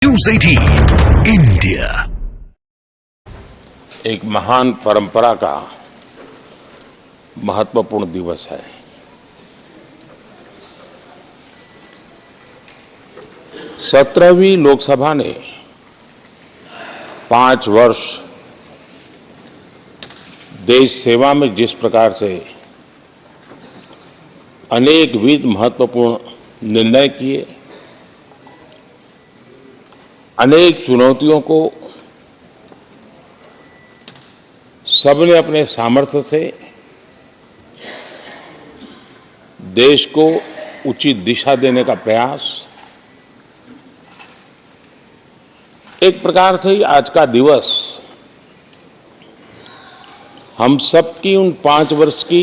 News 18 India एक महान परंपरा का महत्वपूर्ण दिवस है। सत्रहवीं लोकसभा ने 5 वर्ष देश सेवा में जिस प्रकार से अनेकविध महत्वपूर्ण निर्णय किए, अनेक चुनौतियों को सबने अपने सामर्थ्य से देश को उचित दिशा देने का प्रयास, एक प्रकार से ही आज का दिवस हम सबकी उन 5 वर्ष की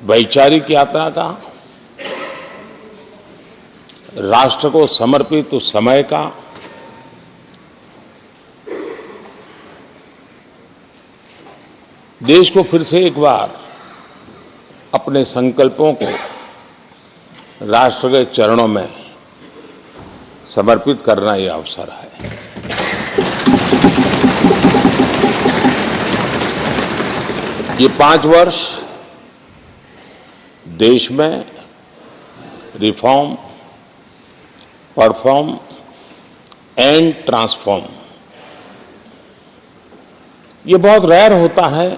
वैचारिक यात्रा का, राष्ट्र को समर्पित उस समय का, देश को फिर से एक बार अपने संकल्पों को राष्ट्र के चरणों में समर्पित करना यह अवसर है। ये 5 वर्ष देश में रिफॉर्म, परफॉर्म एंड ट्रांसफॉर्म, ये बहुत रेयर होता है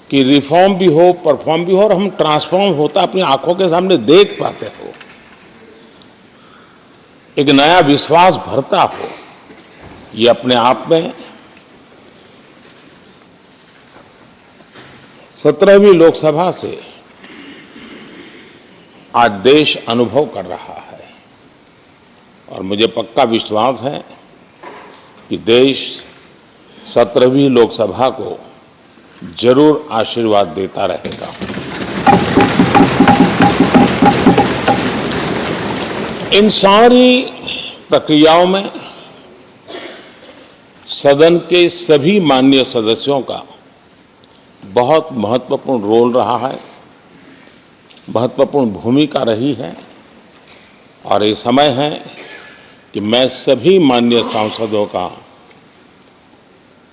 कि रिफॉर्म भी हो, परफॉर्म भी हो और हम ट्रांसफॉर्म होता अपनी आंखों के सामने देख पाते हो, एक नया विश्वास भरता हो। ये अपने आप में 17वीं लोकसभा से आज देश अनुभव कर रहा है और मुझे पक्का विश्वास है कि देश 17वीं लोकसभा को जरूर आशीर्वाद देता रहेगा। इन सारी प्रक्रियाओं में सदन के सभी माननीय सदस्यों का बहुत महत्वपूर्ण रोल रहा है, महत्वपूर्ण भूमिका रही है और ये समय है कि मैं सभी माननीय सांसदों का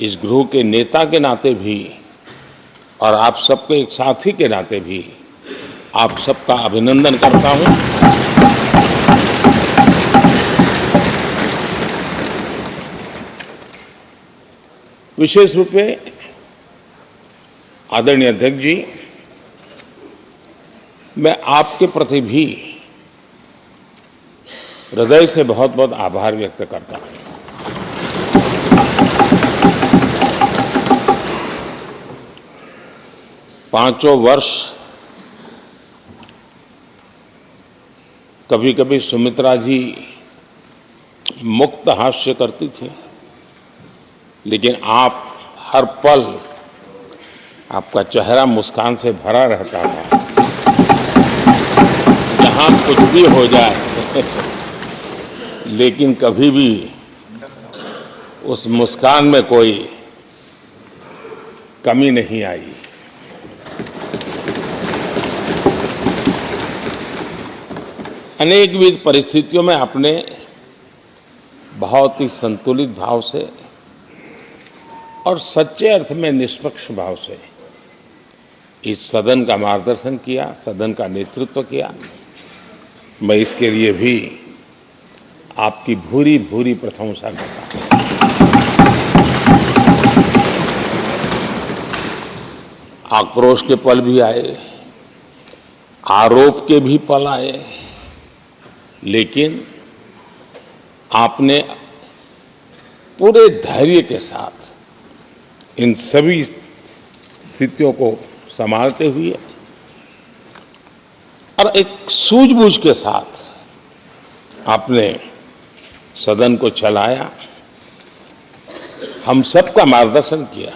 इस गृह के नेता के नाते भी और आप सबके एक साथी के नाते भी आप सबका अभिनंदन करता हूं। विशेष रूप से आदरणीय अध्यक्ष जी, मैं आपके प्रति भी हृदय से बहुत बहुत आभार व्यक्त करता हूं। पांचों वर्ष कभी कभी सुमित्रा जी मुक्त हास्य करती थी, लेकिन आप हर पल आपका चेहरा मुस्कान से भरा रहता था। जहां कुछ भी हो जाए लेकिन कभी भी उस मुस्कान में कोई कमी नहीं आई। अनेकविध परिस्थितियों में आपने बहुत ही संतुलित भाव से और सच्चे अर्थ में निष्पक्ष भाव से इस सदन का मार्गदर्शन किया, सदन का नेतृत्व किया। मैं इसके लिए भी आपकी भूरी भूरी प्रशंसा करता हूं। आक्रोश के पल भी आए, आरोप के भी पल आए, लेकिन आपने पूरे धैर्य के साथ इन सभी स्थितियों को संभालते हुए और एक सूझबूझ के साथ आपने सदन को चलाया, हम सबका मार्गदर्शन किया।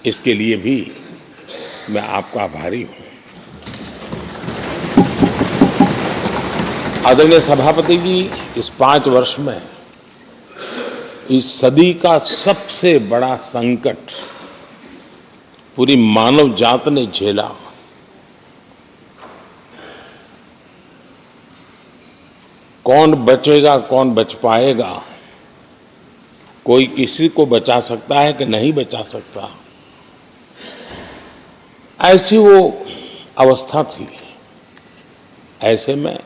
इसके लिए भी मैं आपका आभारी हूं। आदरणीय सभापति जी, इस 5 वर्ष में इस सदी का सबसे बड़ा संकट पूरी मानव जात ने झेला। कौन बचेगा, कौन बच पाएगा, कोई किसी को बचा सकता है कि नहीं बचा सकता, ऐसी वो अवस्था थी। ऐसे में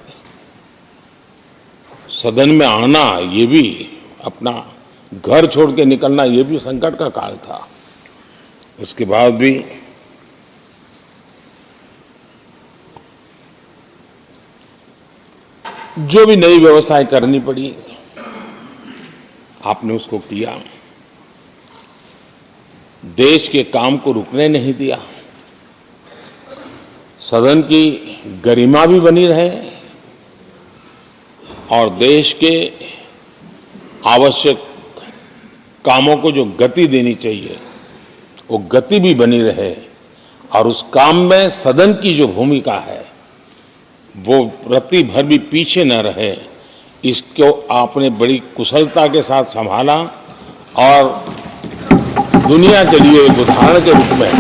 सदन में आना, ये भी अपना घर छोड़ के निकलना, ये भी संकट का काल था। उसके बाद भी जो भी नई व्यवस्थाएं करनी पड़ी, आपने उसको किया। देश के काम को रुकने नहीं दिया। सदन की गरिमा भी बनी रहे और देश के आवश्यक कामों को जो गति देनी चाहिए वो गति भी बनी रहे, और उस काम में सदन की जो भूमिका है वो रत्ती भर भी पीछे न रहे, इसको आपने बड़ी कुशलता के साथ संभाला और दुनिया के लिए एक उदाहरण के रूप में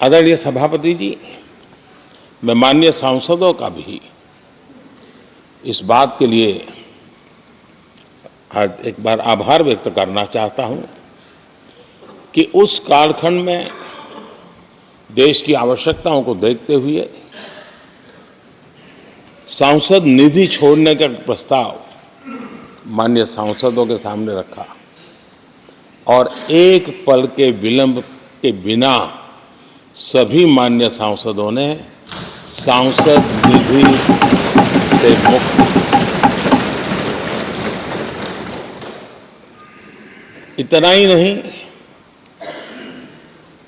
आदरणीय सभापति जी, मैं माननीय सांसदों का भी इस बात के लिए आज एक बार आभार व्यक्त करना चाहता हूं कि उस कालखंड में देश की आवश्यकताओं को देखते हुए सांसद निधि छोड़ने का प्रस्ताव माननीय सांसदों के सामने रखा और एक पल के विलंब के बिना सभी माननीय सांसदों ने सांसद निधि से मुक्त, इतना ही नहीं,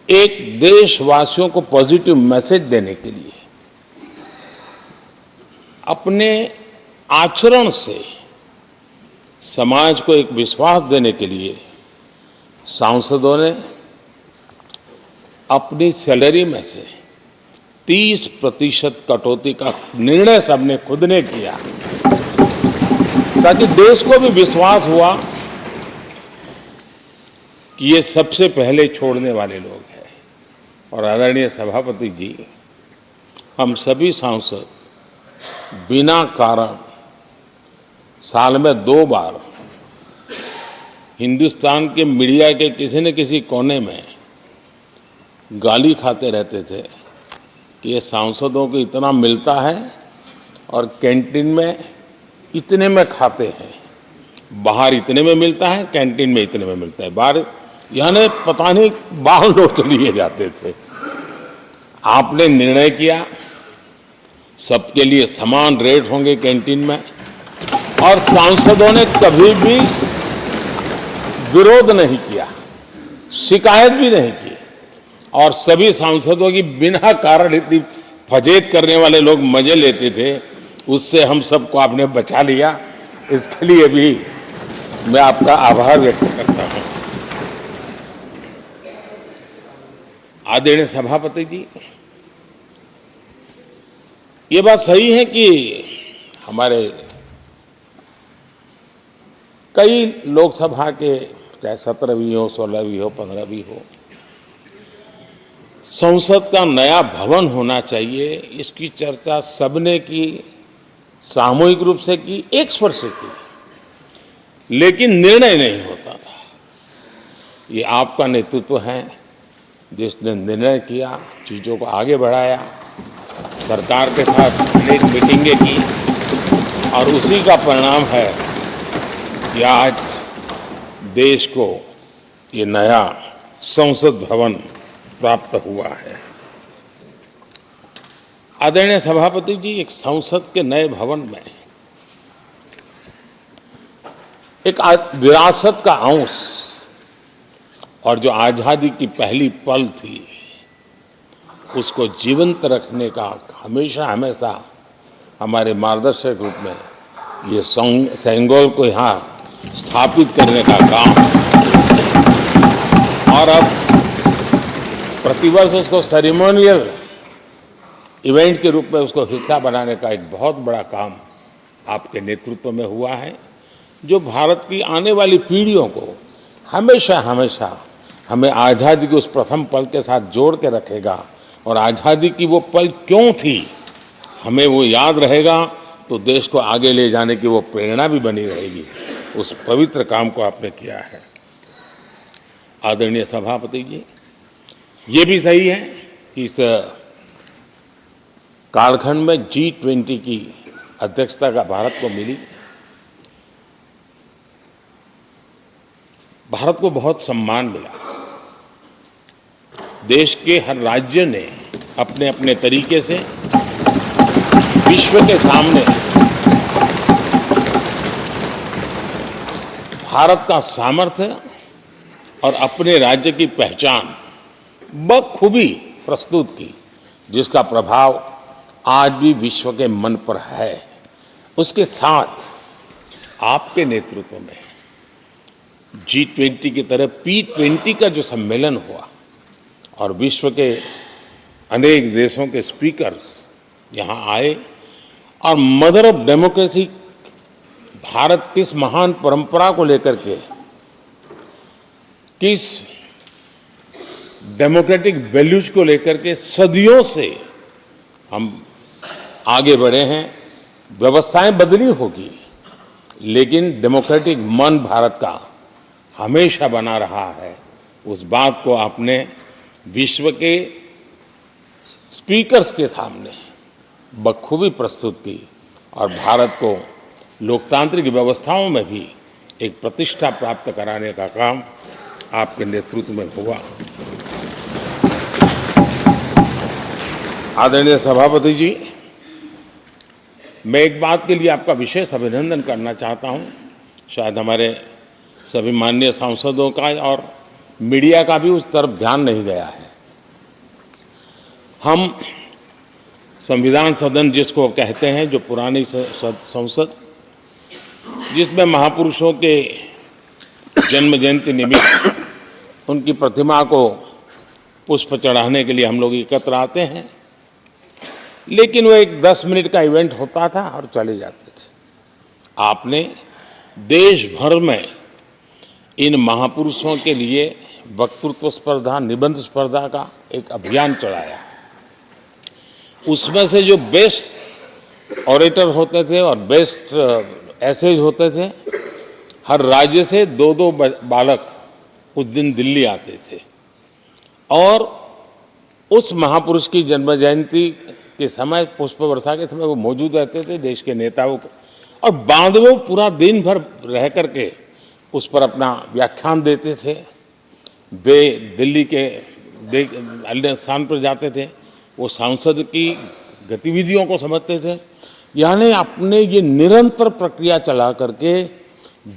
एक देशवासियों को पॉजिटिव मैसेज देने के लिए अपने आचरण से समाज को एक विश्वास देने के लिए सांसदों ने अपनी सैलरी में से 30% कटौती का निर्णय सबने खुद ने किया, ताकि देश को भी विश्वास हुआ कि ये सबसे पहले छोड़ने वाले लोग हैं। और आदरणीय सभापति जी, हम सभी सांसद बिना कारण साल में 2 बार हिंदुस्तान के मीडिया के किसी न किसी कोने में गाली खाते रहते थे कि ये सांसदों को इतना मिलता है और कैंटीन में इतने में खाते हैं, बाहर इतने में मिलता है, कैंटीन में इतने में मिलता है, बाहर यानी पता नहीं बाहर नोट लिए जाते थे। आपने निर्णय किया सबके लिए समान रेट होंगे कैंटीन में, और सांसदों ने कभी भी विरोध नहीं किया, शिकायत भी नहीं की, और सभी सांसदों की बिना कारण इतनी फजेत करने वाले लोग मजे लेते थे, उससे हम सबको आपने बचा लिया। इसके लिए भी मैं आपका आभार व्यक्त करता हूं। आदरणीय सभापति जी, ये बात सही है कि हमारे कई लोकसभा के चाहे 17वीं हो, 16वीं हो, 15वीं हो, संसद का नया भवन होना चाहिए, इसकी चर्चा सबने की, सामूहिक रूप से की, एक स्वर से की, लेकिन निर्णय नहीं होता था। ये आपका नेतृत्व है जिसने निर्णय किया, चीज़ों को आगे बढ़ाया, सरकार के साथ अनेक मीटिंगें की, और उसी का परिणाम है कि आज देश को ये नया संसद भवन प्राप्त हुआ है। आदरणीय सभापति जी, एक संसद के नए भवन में एक विरासत का अंश और जो आजादी की पहली पल थी उसको जीवंत रखने का हमेशा हमेशा हमारे मार्गदर्शक रूप में ये सेंगोल को यहाँ स्थापित करने का काम, और अब प्रतिवर्ष उसको सेरेमोनियल इवेंट के रूप में उसको हिस्सा बनाने का एक बहुत बड़ा काम आपके नेतृत्व में हुआ है, जो भारत की आने वाली पीढ़ियों को हमेशा हमेशा हमें आज़ादी के उस प्रथम पल के साथ जोड़ के रखेगा, और आज़ादी की वो पल क्यों थी, हमें वो याद रहेगा तो देश को आगे ले जाने की वो प्रेरणा भी बनी रहेगी। उस पवित्र काम को आपने किया है। आदरणीय सभापति जी, ये भी सही है कि इस कालखंड में G20 की अध्यक्षता का भारत को मिली। भारत को बहुत सम्मान मिला। देश के हर राज्य ने अपने अपने तरीके से विश्व के सामने भारत का सामर्थ्य और अपने राज्य की पहचान बखूबी प्रस्तुत की, जिसका प्रभाव आज भी विश्व के मन पर है। उसके साथ आपके नेतृत्व में G20 की तरह P20 का जो सम्मेलन हुआ और विश्व के अनेक देशों के स्पीकर्स यहाँ आए और मदर ऑफ डेमोक्रेसी भारत किस महान परंपरा को लेकर के, किस डेमोक्रेटिक वैल्यूज को लेकर के सदियों से हम आगे बढ़े हैं। व्यवस्थाएं बदली होगी, लेकिन डेमोक्रेटिक मन भारत का हमेशा बना रहा है। उस बात को आपने विश्व के स्पीकर्स के सामने बखूबी प्रस्तुत की और भारत को लोकतांत्रिक व्यवस्थाओं में भी एक प्रतिष्ठा प्राप्त कराने का काम आपके नेतृत्व में हुआ। आदरणीय सभापति जी, मैं एक बात के लिए आपका विशेष अभिनंदन करना चाहता हूं। शायद हमारे सभी माननीय सांसदों का और मीडिया का भी उस तरफ ध्यान नहीं गया है। हम संविधान सदन जिसको कहते हैं, जो पुरानी संसद, जिसमें महापुरुषों के जन्म जयंती निमित्त उनकी प्रतिमा को पुष्प चढ़ाने के लिए हम लोग एकत्र आते हैं, लेकिन वो एक 10 मिनट का इवेंट होता था और चले जाते थे। आपने देश भर में इन महापुरुषों के लिए वक्तृत्व स्पर्धा, निबंध स्पर्धा का एक अभियान चलाया। उसमें से जो बेस्ट ऑरेटर होते थे और बेस्ट एसेज होते थे, हर राज्य से 2-2 बालक उस दिन दिल्ली आते थे और उस महापुरुष की जन्म जयंती के समय, पुष्प वर्षा के समय वो मौजूद रहते थे, देश के नेताओं को, और बाद में वो पूरा दिन भर रह करके उस पर अपना व्याख्यान देते थे। वे दिल्ली के अन्य स्थान पर जाते थे, वो सांसद की गतिविधियों को समझते थे। यानी आपने ये निरंतर प्रक्रिया चला करके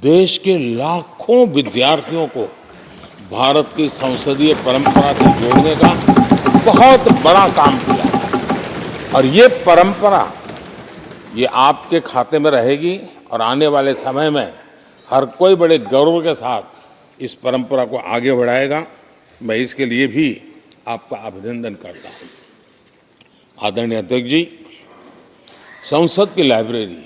देश के लाखों विद्यार्थियों को भारत की संसदीय परंपरा से जोड़ने का बहुत बड़ा काम किया। और ये परंपरा, ये आपके खाते में रहेगी और आने वाले समय में हर कोई बड़े गौरव के साथ इस परंपरा को आगे बढ़ाएगा। मैं इसके लिए भी आपका अभिनंदन करता हूँ। आदरणीय अध्यक्ष जी, संसद की लाइब्रेरी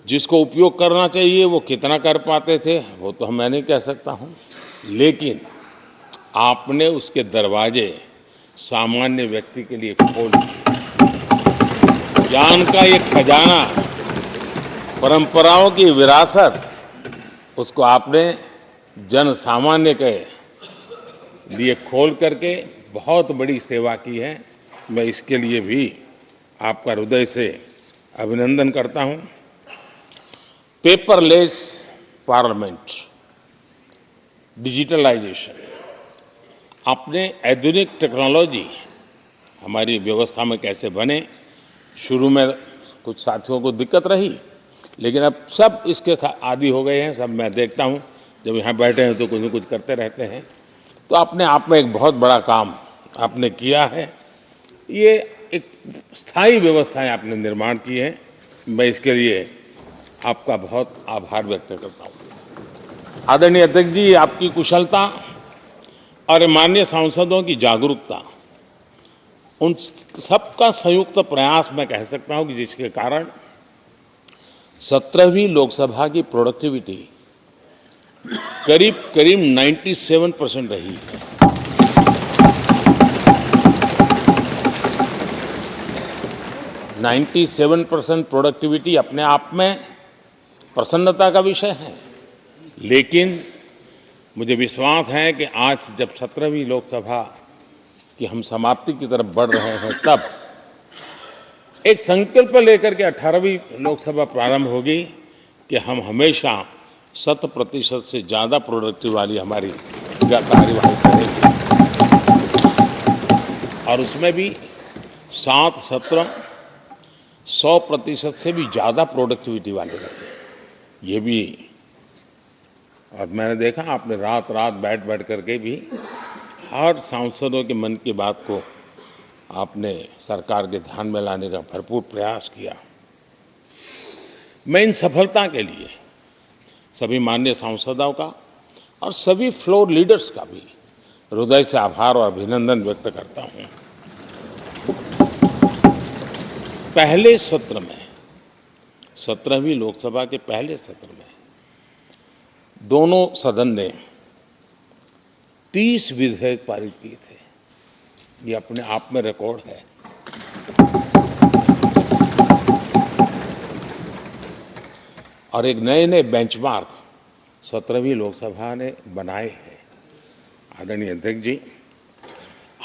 जिसको उपयोग करना चाहिए वो कितना कर पाते थे वो तो मैं नहीं कह सकता हूँ, लेकिन आपने उसके दरवाजे सामान्य व्यक्ति के लिए खोल दिए। ज्ञान का ये खजाना, परंपराओं की विरासत, उसको आपने जन सामान्य के लिए खोल करके बहुत बड़ी सेवा की है। मैं इसके लिए भी आपका हृदय से अभिनंदन करता हूँ। पेपरलेस पार्लियामेंट, डिजिटलाइजेशन, आपने आधुनिक टेक्नोलॉजी हमारी व्यवस्था में कैसे बने। शुरू में कुछ साथियों को दिक्कत रही, लेकिन अब सब इसके आदी हो गए हैं। सब मैं देखता हूँ जब यहाँ बैठे हैं तो कुछ न कुछ करते रहते हैं। तो अपने आप में एक बहुत बड़ा काम आपने किया है। ये एक स्थायी व्यवस्थाएं आपने निर्माण की है। मैं इसके लिए आपका बहुत आभार व्यक्त करता हूँ। आदरणीय अध्यक्ष जी, आपकी कुशलता और माननीय सांसदों की जागरूकता, उन सबका संयुक्त प्रयास मैं कह सकता हूँ कि जिसके कारण 17वीं लोकसभा की प्रोडक्टिविटी करीब 97% रही है। 97% प्रोडक्टिविटी अपने आप में प्रसन्नता का विषय है, लेकिन मुझे विश्वास है कि आज जब 17वीं लोकसभा की हम समाप्ति की तरफ बढ़ रहे हैं, तब एक संकल्प लेकर के 18वीं लोकसभा प्रारंभ होगी कि हम हमेशा 100% से ज़्यादा प्रोडक्टिव वाली हमारी कार्यवाही करेंगे और उसमें भी 7 सत्र 100% से भी ज़्यादा प्रोडक्टिविटी वाले रहेंगे। ये भी, और मैंने देखा आपने रात रात बैठ करके भी हर सांसदों के मन की बात को आपने सरकार के ध्यान में लाने का भरपूर प्रयास किया। मैं इन सफलता के लिए सभी माननीय सांसदों का और सभी फ्लोर लीडर्स का भी हृदय से आभार और अभिनंदन व्यक्त करता हूं। पहले सत्र में, 17वीं लोकसभा के पहले सत्र में दोनों सदन ने 30 विधेयक पारित किए थे। ये अपने आप में रिकॉर्ड है। और एक नए नए बेंचमार्क 17वीं लोकसभा ने बनाए हैं। आदरणीय अध्यक्ष जी,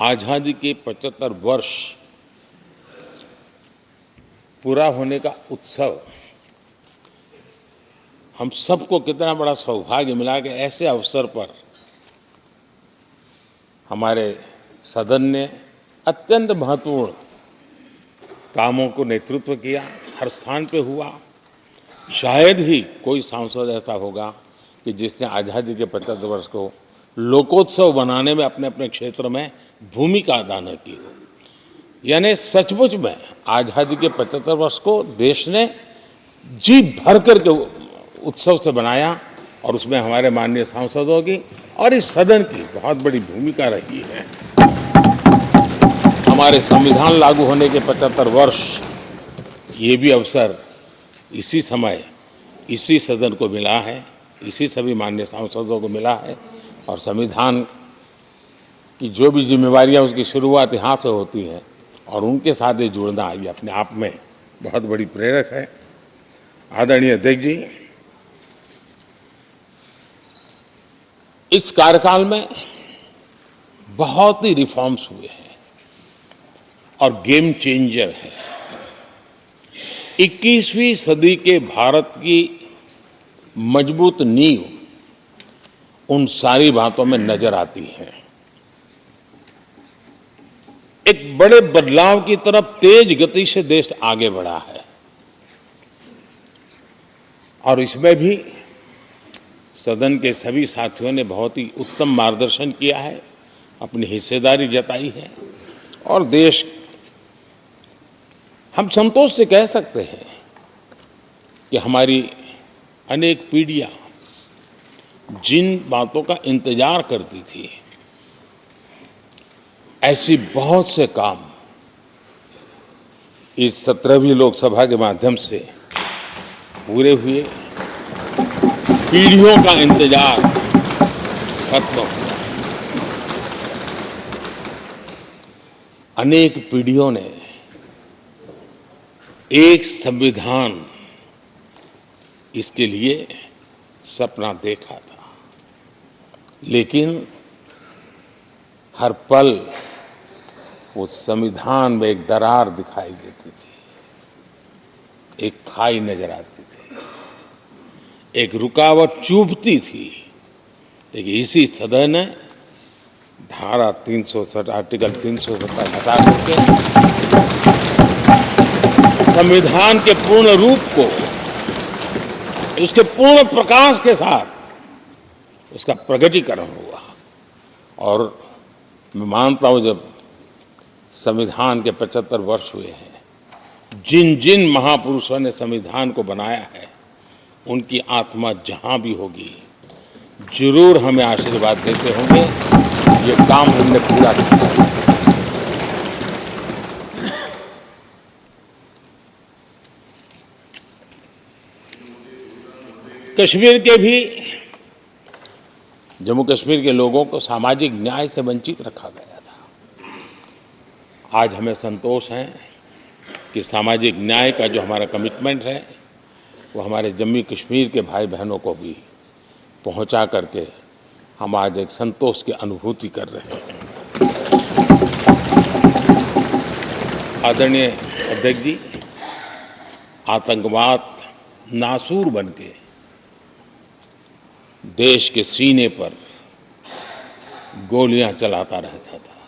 आजादी के 75 वर्ष पूरा होने का उत्सव, हम सबको कितना बड़ा सौभाग्य मिला कि ऐसे अवसर पर हमारे सदन ने अत्यंत महत्वपूर्ण कामों को नेतृत्व किया, हर स्थान पे हुआ। शायद ही कोई सांसद ऐसा होगा कि जिसने आज़ादी के 75 वर्ष को लोकोत्सव बनाने में अपने अपने क्षेत्र में भूमिका अदा न की हो। यानी सचमुच में आज़ादी के 75 वर्ष को देश ने जी भर करके उत्सव से बनाया और उसमें हमारे माननीय सांसदों की और इस सदन की बहुत बड़ी भूमिका रही है। हमारे संविधान लागू होने के 75 वर्ष, ये भी अवसर इसी समय इसी सदन को मिला है, इसी सभी माननीय सांसदों को मिला है। और संविधान की जो भी जिम्मेवारियां, उसकी शुरुआत यहाँ से होती है और उनके साथ ये जुड़ना ये अपने आप में बहुत बड़ी प्रेरक है। आदरणीय अध्यक्ष जी, इस कार्यकाल में बहुत ही रिफॉर्म्स हुए हैं और गेम चेंजर है। 21वीं सदी के भारत की मजबूत नींव उन सारी बातों में नजर आती है। एक बड़े बदलाव की तरफ तेज गति से देश आगे बढ़ा है और इसमें भी सदन के सभी साथियों ने बहुत ही उत्तम मार्गदर्शन किया है, अपनी हिस्सेदारी जताई है और देश, हम संतोष से कह सकते हैं कि हमारी अनेक पीढ़ियां जिन बातों का इंतजार करती थी, ऐसी बहुत से काम इस 17वीं लोकसभा के माध्यम से पूरे हुए। पीढ़ियों का इंतजार खत्म हुआ। अनेक पीढ़ियों ने एक संविधान, इसके लिए सपना देखा था, लेकिन हर पल उस संविधान में एक दरार दिखाई देती थी, एक खाई नजर आती थी, एक रुकावट चुभती थी। लेकिन इसी सदन ने धारा 360, आर्टिकल 370 हटा करके संविधान के पूर्ण रूप को, उसके पूर्ण प्रकाश के साथ उसका प्रकटीकरण हुआ। और मैं मानता हूं, जब संविधान के 75 वर्ष हुए हैं, जिन जिन महापुरुषों ने संविधान को बनाया है, उनकी आत्मा जहां भी होगी, जरूर हमें आशीर्वाद देते होंगे ये काम हमने पूरा किया। कश्मीर के भी, जम्मू कश्मीर के लोगों को सामाजिक न्याय से वंचित रखा गया था। आज हमें संतोष है कि सामाजिक न्याय का जो हमारा कमिटमेंट है वो हमारे जम्मू कश्मीर के भाई बहनों को भी पहुंचा करके हम आज एक संतोष की अनुभूति कर रहे हैं। आदरणीय अध्यक्ष जी, आतंकवाद नासूर बनके देश के सीने पर गोलियां चलाता रहता था।